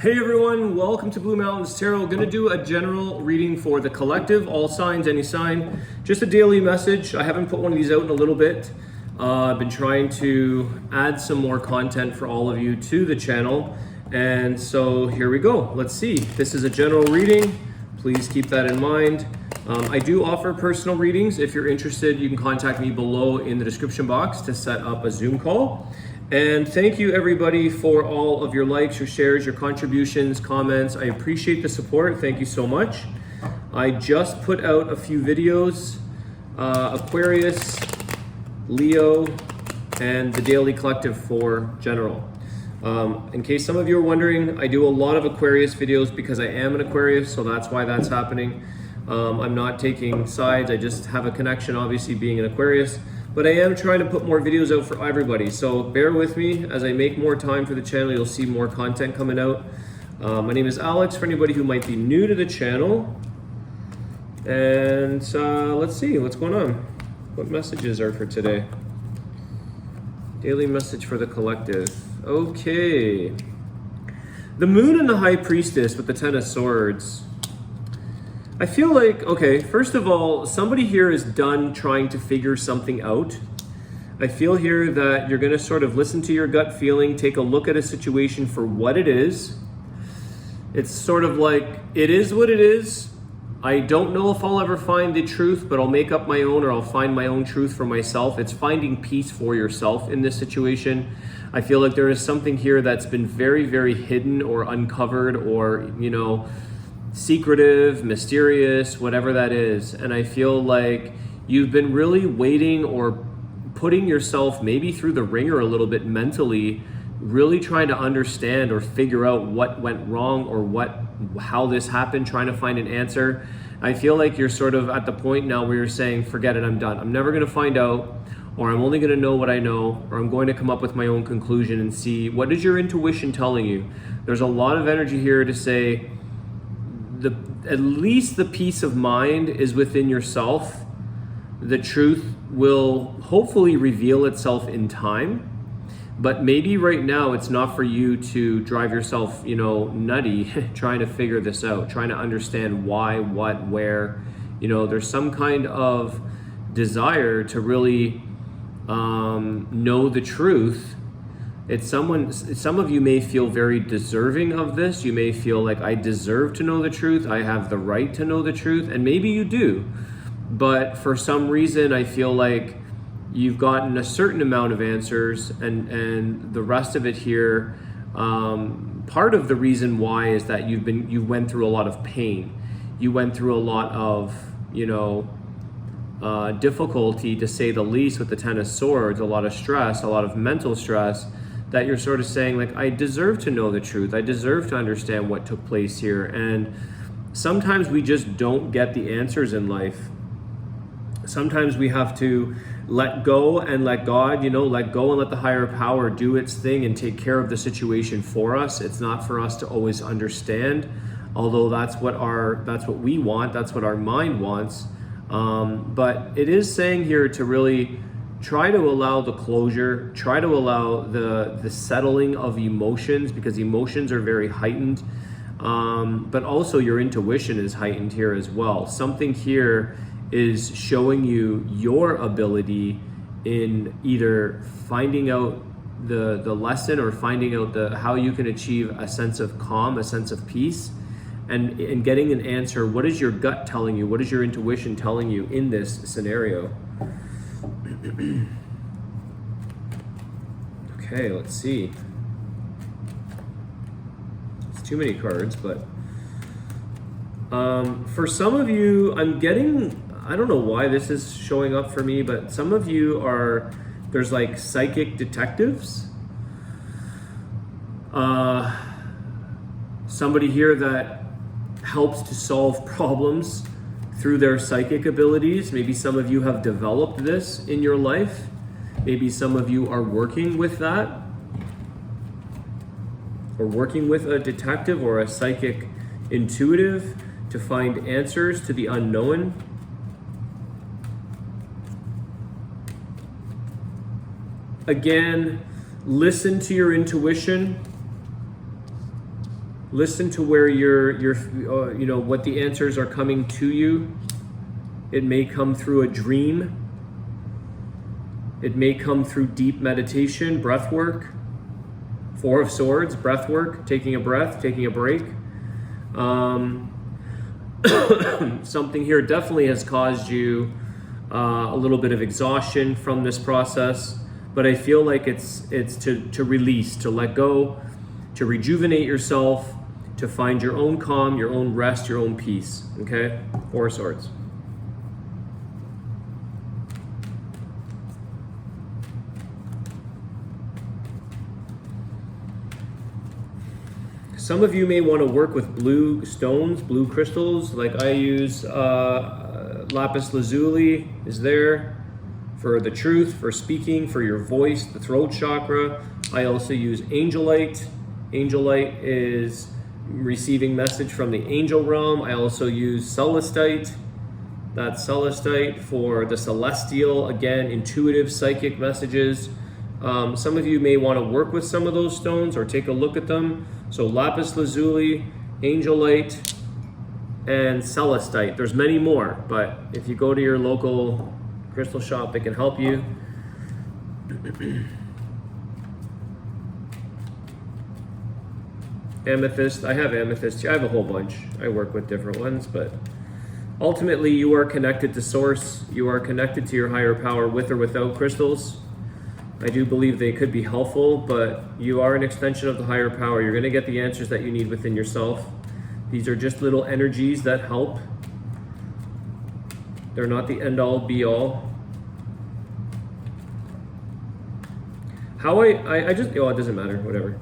Hey everyone, welcome to Blue Mountains Tarot. We're going to do a general reading for the collective, all signs, any sign. Just a daily message. I haven't put one of these out in a little bit. I've been trying to add some more content for all of you to the channel. And so here we go. Let's see. This is a general reading. Please keep that in mind. I do offer personal readings. If you're interested, you can contact me below in the description box to set up a Zoom call. And thank you everybody for all of your likes, your shares, your contributions, comments. I appreciate the support. Thank you so much. I just put out a few videos, Aquarius, Leo, and the Daily Collective for general. In case some of you are wondering, I do a lot of Aquarius videos because I am an Aquarius, so that's why that's happening. I'm not taking sides. I just have a connection, obviously being an Aquarius. But I am trying to put more videos out for everybody. So bear with me as I make more time for the channel. You'll see more content coming out. My name is Alex, for anybody who might be new to the channel. And let's see what's going on. What messages are for today? Daily message for the collective. Okay. The Moon and the High Priestess with the Ten of Swords. I feel like, okay, first of all, somebody here is done trying to figure something out. I feel here that you're going to sort of listen to your gut feeling, take a look at a situation for what it is. It's sort of like, it is what it is. I don't know if I'll ever find the truth, but I'll make up my own, or I'll find my own truth for myself. It's finding peace for yourself in this situation. I feel like there is something here that's been very, very hidden or uncovered, or, you know, secretive, mysterious, whatever that is. And I feel like you've been really waiting or putting yourself maybe through the ringer a little bit mentally, really trying to understand or figure out what went wrong or how this happened, trying to find an answer. I feel like you're sort of at the point now where you're saying, forget it, I'm done. I'm never going to find out, or I'm only going to know what I know, or I'm going to come up with my own conclusion and see what is your intuition telling you. There's a lot of energy here to say, at least the peace of mind is within yourself. The truth will hopefully reveal itself in time, but maybe right now it's not for you to drive yourself, you know, nutty trying to figure this out, trying to understand why, what, where. You know, there's some kind of desire to really know the truth. Some of you may feel very deserving of this. You may feel like, I deserve to know the truth. I have the right to know the truth. And maybe you do. But for some reason, I feel like you've gotten a certain amount of answers, and the rest of it here, part of the reason why is that you went through a lot of pain. You went through a lot of, you know, difficulty, to say the least, with the Ten of Swords, a lot of stress, a lot of mental stress, that you're sort of saying, like, I deserve to know the truth. I deserve to understand what took place here. And sometimes we just don't get the answers in life. Sometimes we have to let go and let God, you know, let go and let the higher power do its thing and take care of the situation for us. It's not for us to always understand, although that's what we want, that's what our mind wants. But it is saying here to really try to allow the closure, try to allow the settling of emotions, because emotions are very heightened. But also your intuition is heightened here as well. Something here is showing you your ability in either finding out the lesson, or finding out how you can achieve a sense of calm, a sense of peace, and getting an answer. What is your gut telling you? What is your intuition telling you in this scenario? Okay, let's see. It's too many cards, but for some of you, I'm getting, I don't know why this is showing up for me, but some of you there's like psychic detectives. Somebody here that helps to solve problems through their psychic abilities. Maybe some of you have developed this in your life. Maybe some of you are working with that, or working with a detective or a psychic intuitive to find answers to the unknown. Again, listen to your intuition. Listen to where your what the answers are coming to you. It may come through a dream. It may come through deep meditation, breath work. Four of Swords, breath work, taking a breath, taking a break. Something here definitely has caused you a little bit of exhaustion from this process, but I feel like it's to release, to let go, to rejuvenate yourself, to find your own calm, your own rest, your own peace. Okay? Four of Swords. Some of you may want to work with blue stones, blue crystals. Like I use lapis lazuli is there for the truth, for speaking, for your voice, the throat chakra. I also use angelite. Angelite is receiving message from the angel realm. I also use celestite. That's celestite for the celestial, again, intuitive, psychic messages. Some of you may want to work with some of those stones or take a look at them. So lapis lazuli, angelite, and celestite. There's many more, but if you go to your local crystal shop, they can help you. Amethyst, I have amethyst. I have a whole bunch. I work with different ones, but ultimately you are connected to source. You are connected to your higher power with or without crystals. I do believe they could be helpful, but you are an extension of the higher power. You're going to get the answers that you need within yourself. These are just little energies that help. They're not the end-all, be-all. How I just, oh, it doesn't matter, whatever.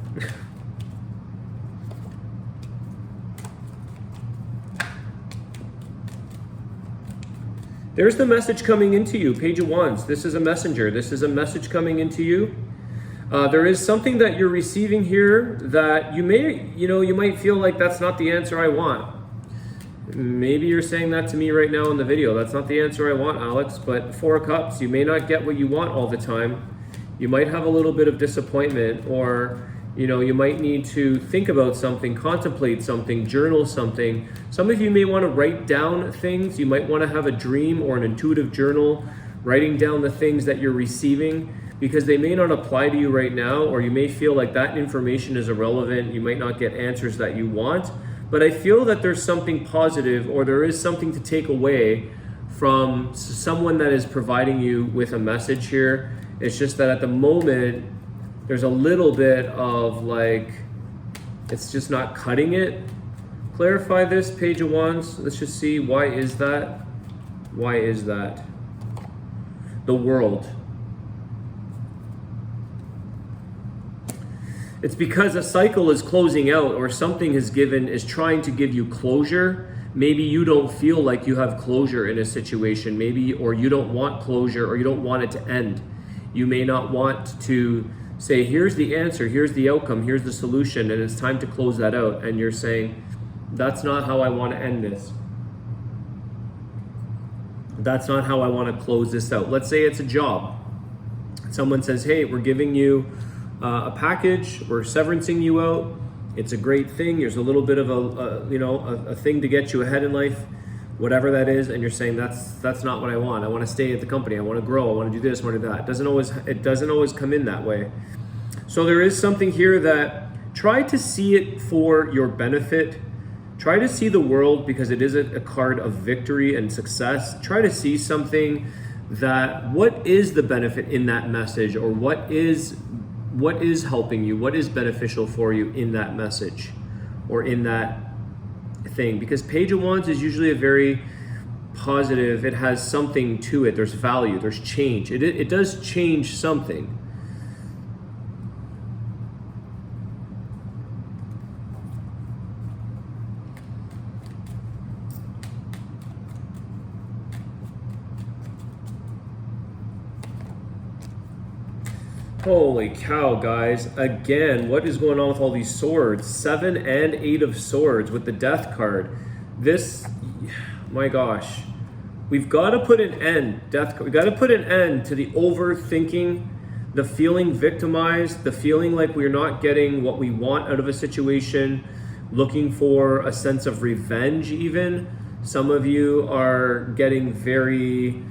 There's the message coming into you, Page of Wands. This is a messenger. This is a message coming into you. There is something that you're receiving here that you might feel like that's not the answer I want. Maybe you're saying that to me right now in the video. That's not the answer I want, Alex. But Four of Cups, you may not get what you want all the time. You might have a little bit of disappointment, or you might need to think about something, contemplate something, journal something. Some of you may want to write down things. You might want to have a dream or an intuitive journal, writing down the things that you're receiving, because they may not apply to you right now, or you may feel like that information is irrelevant. You might not get answers that you want. But I feel that there's something positive, or there is something to take away from someone that is providing you with a message here. It's just that at the moment, there's a little bit of like, it's just not cutting it. Clarify this, Page of Wands. Let's just see, why is that? Why is that? The World. It's because a cycle is closing out, or something is trying to give you closure. Maybe you don't feel like you have closure in a situation, or you don't want closure, or you don't want it to end. You may not want to say, here's the answer, here's the outcome, here's the solution, and it's time to close that out. And you're saying, that's not how I want to end this. That's not how I want to close this out. Let's say it's a job. Someone says, hey, we're giving you a package, we're severancing you out. It's a great thing. There's a little bit of a thing to get you ahead in life, whatever that is, and you're saying that's not what I want. I want to stay at the company. I want to grow. I want to do this. I want to do that. It doesn't always come in that way. So there is something here that try to see it for your benefit. Try to see the world, because it is a card of victory and success. Try to see something that, what is the benefit in that message, or what is helping you, what is beneficial for you in that message or in that thing. Because Page of Wands is usually a very positive, it has something to it, there's value, there's change. It does change something. Holy cow, guys. Again, what is going on with all these swords? 7 and 8 of Swords with the Death card. This, my gosh. We've got to put an end, we've got to put an end to the overthinking, the feeling victimized, the feeling like we're not getting what we want out of a situation. looking for a sense of revenge even. Some of you are getting very,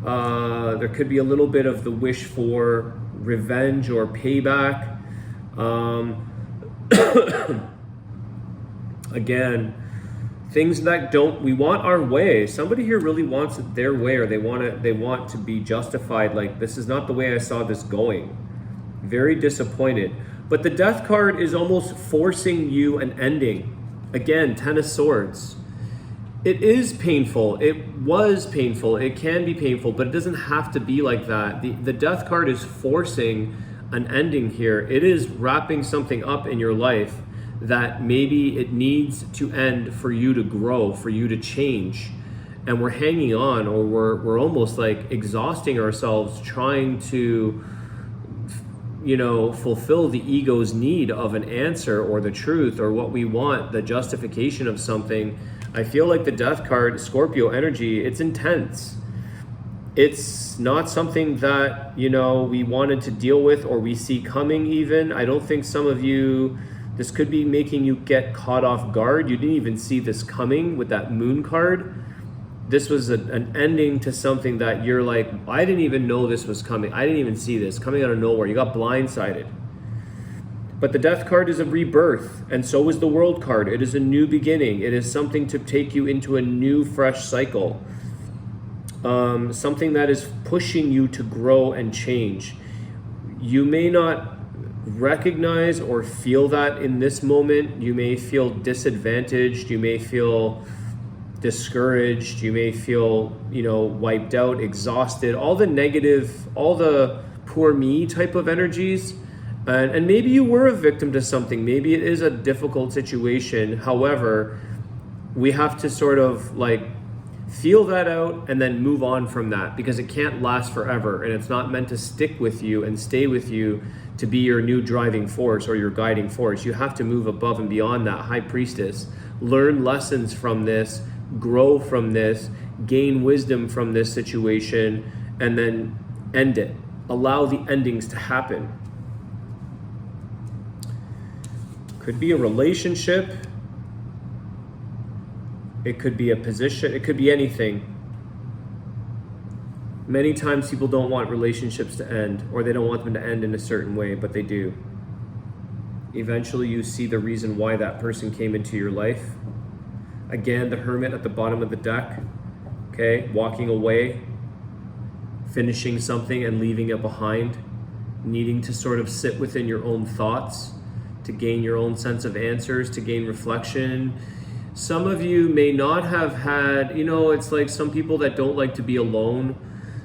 there could be a little bit of the wish for revenge or payback. Again, things that we want our way. Somebody here really wants it their way, or they want to be justified. Like, this is not the way I saw this going. Very disappointed. But the Death card is almost forcing you an ending. Again, Ten of Swords. It is painful. It was painful. It can be painful, but it doesn't have to be like that. The Death card is forcing an ending here. It is wrapping something up in your life that maybe it needs to end for you to grow, for you to change. And we're hanging on, or we're almost like exhausting ourselves trying to, fulfill the ego's need of an answer or the truth or what we want, the justification of something. I feel like the Death card, Scorpio energy, it's intense. It's not something that, we wanted to deal with or we see coming even. I don't think some of you, this could be making you get caught off guard. You didn't even see this coming with that Moon card. This was an ending to something that you're like, I didn't even know this was coming. I didn't even see this coming out of nowhere. You got blindsided. But the Death card is a rebirth, and so is the World card. It is a new beginning. It is something to take you into a new, fresh cycle. Something that is pushing you to grow and change. You may not recognize or feel that in this moment. You may feel disadvantaged. You may feel discouraged. You may feel, wiped out, exhausted, all the negative, all the poor me type of energies. And maybe you were a victim to something. Maybe it is a difficult situation. However, we have to sort of feel that out and then move on from that, because it can't last forever, and it's not meant to stick with you and stay with you to be your new driving force or your guiding force. You have to move above and beyond that. High Priestess, learn lessons from this, grow from this, gain wisdom from this situation, and then end it. Allow the endings to happen. Could be a relationship. It could be a position. It could be anything. Many times people don't want relationships to end, or they don't want them to end in a certain way, but they do. Eventually you see the reason why that person came into your life. Again, the Hermit at the bottom of the deck. Okay, walking away, finishing something and leaving it behind, needing to sort of sit within your own thoughts to gain your own sense of answers, to gain reflection. Some of you may not have had, it's like some people that don't like to be alone.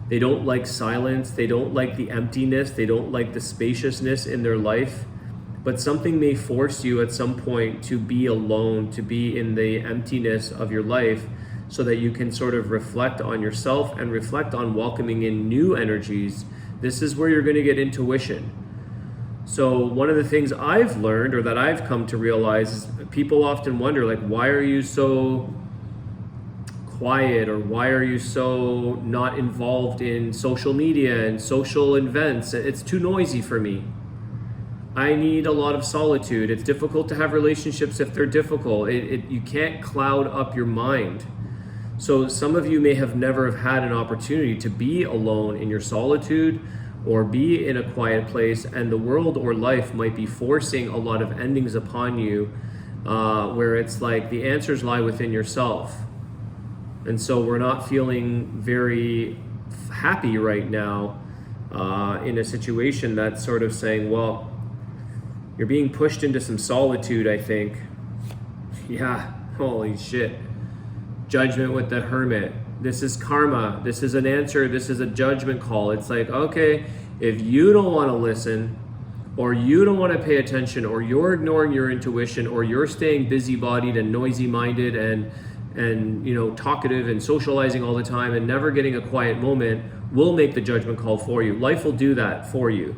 They don't like silence. They don't like the emptiness. They don't like the spaciousness in their life. But something may force you at some point to be alone, to be in the emptiness of your life, so that you can sort of reflect on yourself and reflect on welcoming in new energies. This is where you're going to get intuition. So one of the things I've learned, or that I've come to realize, is people often wonder, why are you so quiet, or why are you so not involved in social media and social events? It's too noisy for me. I need a lot of solitude. It's difficult to have relationships if they're difficult. You can't cloud up your mind. So some of you may have never have had an opportunity to be alone in your solitude, or be in a quiet place, and the world or life might be forcing a lot of endings upon you, where it's like the answers lie within yourself. And so we're not feeling very happy right now in a situation that's sort of saying, well, you're being pushed into some solitude, I think. Yeah, holy shit. Judgment with the Hermit. This is karma. This is an answer. This is a judgment call. It's like, okay, if you don't want to listen, or you don't want to pay attention, or you're ignoring your intuition, or you're staying busy-bodied and noisy-minded and talkative and socializing all the time and never getting a quiet moment, we'll make the judgment call for you. Life will do that for you.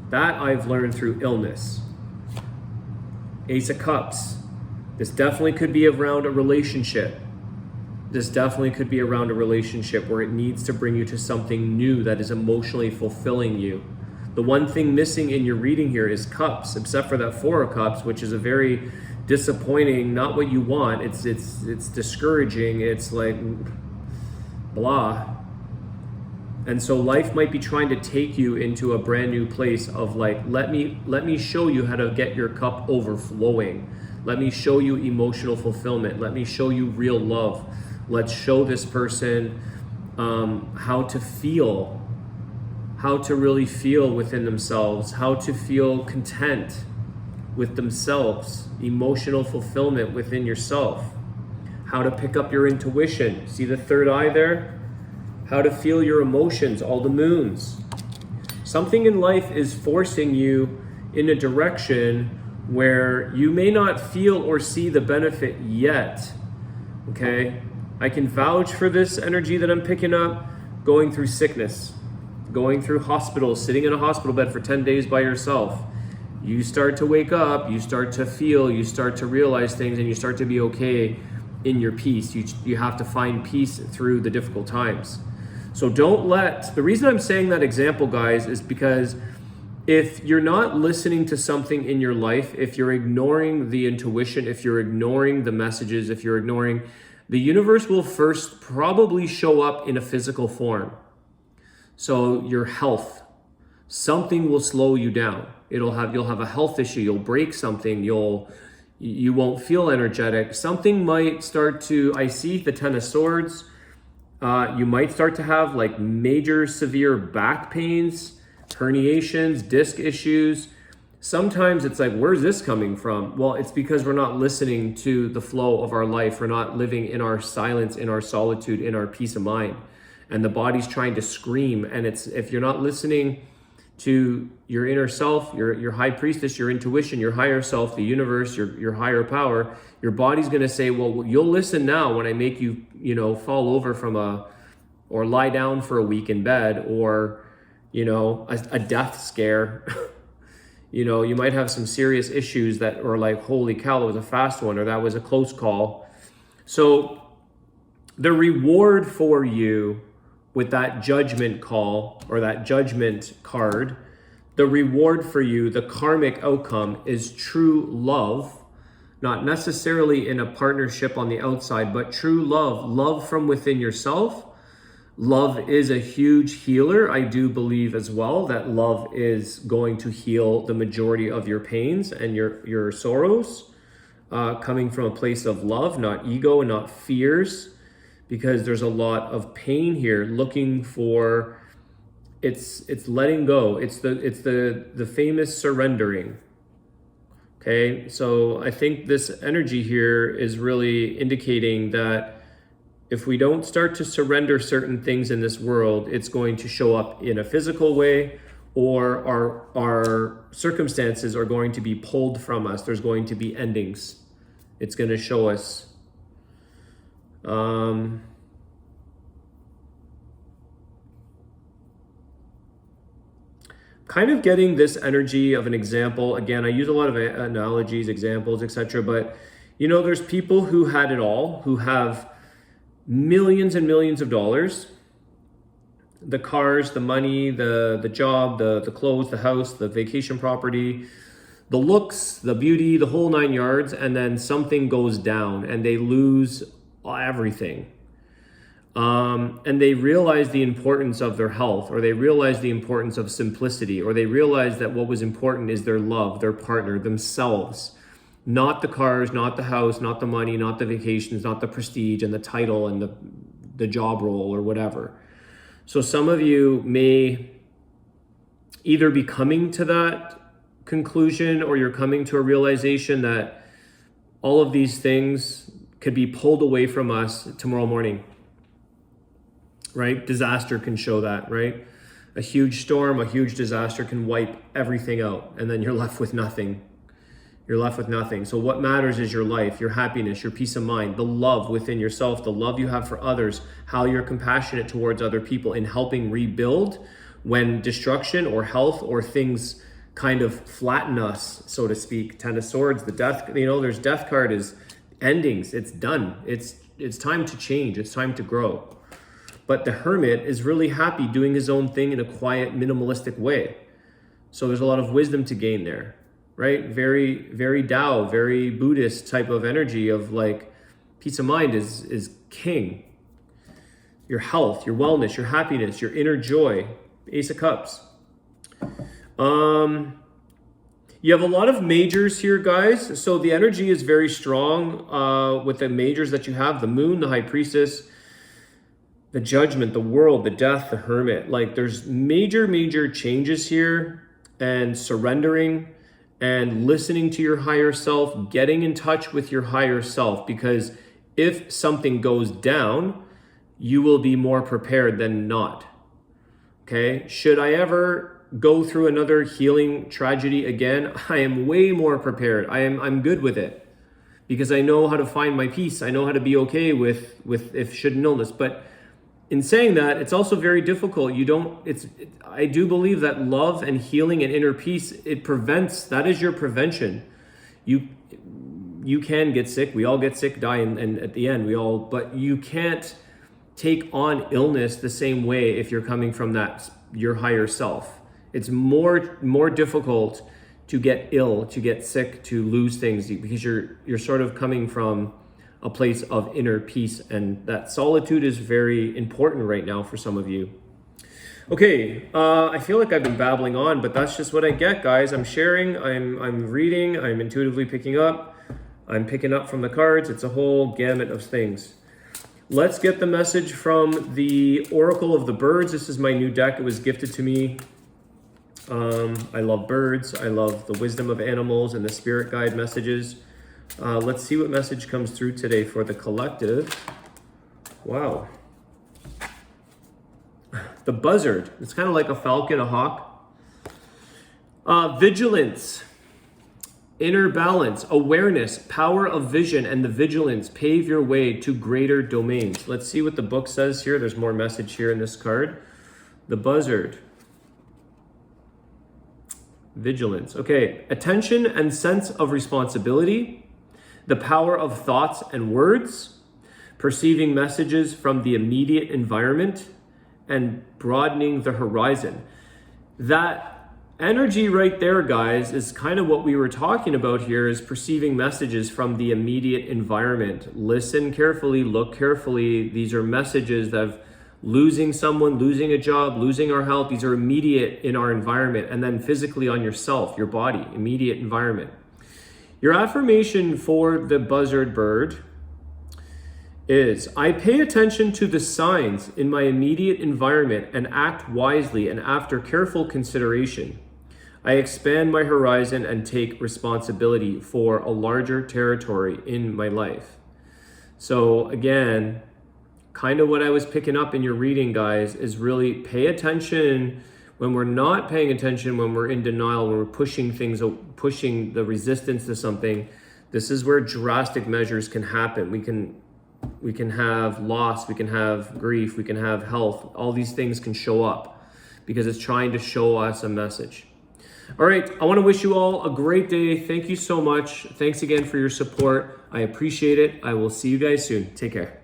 That I've learned through illness. Ace of Cups. This definitely could be around a relationship. This definitely could be around a relationship where it needs to bring you to something new that is emotionally fulfilling you. The one thing missing in your reading here is Cups, except for that Four of Cups, which is a very disappointing, not what you want. It's discouraging. It's like blah. And so life might be trying to take you into a brand new place of like, let me show you how to get your cup overflowing. Let me show you emotional fulfillment. Let me show you real love. Let's show this person how to feel, how to really feel within themselves, how to feel content with themselves, emotional fulfillment within yourself, how to pick up your intuition. See the third eye there? How to feel your emotions, all the moons. Something in life is forcing you in a direction where you may not feel or see the benefit yet, okay? I can vouch for this energy that I'm picking up, going through sickness, going through hospitals, sitting in a hospital bed for 10 days by yourself. You start to wake up, you start to feel, you start to realize things, and you start to be okay in your peace. You have to find peace through the difficult times. So the reason I'm saying that example, guys, is because if you're not listening to something in your life, if you're ignoring the intuition, if you're ignoring the messages, if you're ignoring, the universe will first probably show up in a physical form. So your health, something will slow you down. You'll have a health issue, you'll break something, you won't feel energetic. Something might start to, I see the Ten of Swords. You might start to have like major severe back pains, herniations, disc issues. Sometimes it's like, where's this coming from? Well, it's because we're not listening to the flow of our life. We're not living in our silence, in our solitude, in our peace of mind. And the body's trying to scream. And if you're not listening to your inner self, your high priestess, your intuition, your higher self, the universe, your higher power, your body's going to say, well, you'll listen now when I make you, fall over or lie down for a week in bed, or, a death scare. You might have some serious issues that are like, holy cow, that was a fast one, or that was a close call. So the reward for you with that judgment call or that judgment card, the reward for you, the karmic outcome is true love, not necessarily in a partnership on the outside, but true love from within yourself. Love is a huge healer. I do believe as well that love is going to heal the majority of your pains and your sorrows, coming from a place of love, not ego and not fears. Because there's a lot of pain here, looking for, it's letting go. It's the famous surrendering. Okay, so I think this energy here is really indicating that if we don't start to surrender certain things in this world, it's going to show up in a physical way, or our circumstances are going to be pulled from us. There's going to be endings. It's going to show us. Kind of getting this energy of an example. Again, I use a lot of analogies, examples, etc. But there's people who had it all, who have millions and millions of dollars, the cars, the money, the job, the clothes, the house, the vacation property, the looks, the beauty, the whole 9 yards, and then something goes down and they lose everything. And they realize the importance of their health, or they realize the importance of simplicity, or they realize that what was important is their love, their partner, themselves. Not the cars, not the house, not the money, not the vacations, not the prestige and the title and the job role or whatever. So some of you may either be coming to that conclusion, or you're coming to a realization that all of these things could be pulled away from us tomorrow morning, right? Disaster can show that, right? A huge storm, a huge disaster can wipe everything out, and then you're left with nothing. You're left with nothing. So what matters is your life, your happiness, your peace of mind, the love within yourself, the love you have for others, how you're compassionate towards other people in helping rebuild when destruction or health or things kind of flatten us, so to speak. Ten of Swords, the death, there's death card is endings. It's done. It's time to change. It's time to grow. But the Hermit is really happy doing his own thing in a quiet, minimalistic way. So there's a lot of wisdom to gain there. right? Very, very Tao, very Buddhist type of energy of like peace of mind is king. Your health, your wellness, your happiness, your inner joy. Ace of Cups. You have a lot of majors here, guys. So the energy is very strong with the majors that you have. The Moon, the High Priestess, the Judgment, the World, the Death, the Hermit. Like there's major changes here, and surrendering and listening to your higher self, getting in touch with your higher self, because if something goes down, you will be more prepared than not. Okay? Should I ever go through another healing tragedy again, I am way more prepared. I'm good with it because I know how to find my peace. I know how to be okay with if should an illness. But in saying that, it's also very difficult. I do believe that love and healing and inner peace, it prevents, that is your prevention. You can get sick. We all get sick, die, and at the end but you can't take on illness the same way if you're coming from your higher self. It's more difficult to get ill, to get sick, to lose things, because you're sort of coming from a place of inner peace, and that solitude is very important right now for some of you. Okay, I feel like I've been babbling on, but that's just what I get, guys. I'm sharing, I'm reading, I'm intuitively picking up, I'm picking up from the cards. It's a whole gamut of things. Let's get the message from the Oracle of the Birds. This is my new deck. It was gifted to me. I love birds. I love the wisdom of animals and the spirit guide messages. Let's see what message comes through today for the collective. Wow. The buzzard. It's kind of like a falcon, a hawk. Vigilance. Inner balance, awareness, power of vision, and the vigilance pave your way to greater domains. Let's see what the book says here. There's more message here in this card. The buzzard. Vigilance. Okay. Attention and sense of responsibility. The power of thoughts and words. Perceiving messages from the immediate environment. And broadening the horizon. That energy right there, guys, is kind of what we were talking about here, is perceiving messages from the immediate environment. Listen carefully, look carefully. These are messages of losing someone, losing a job, losing our health. These are immediate in our environment, and then physically on yourself, your body, immediate environment. Your affirmation for the buzzard bird is, I pay attention to the signs in my immediate environment and act wisely and after careful consideration. I expand my horizon and take responsibility for a larger territory in my life. So again, kind of what I was picking up in your reading, guys, is really pay attention when we're not paying attention, when we're in denial, when we're pushing pushing the resistance to something. This is where drastic measures can happen. We can have loss, we can have grief, we can have health. All these things can show up because it's trying to show us a message. All right, I want to wish you all a great day. Thank you so much. Thanks again for your support. I appreciate it. I will see you guys soon. Take care.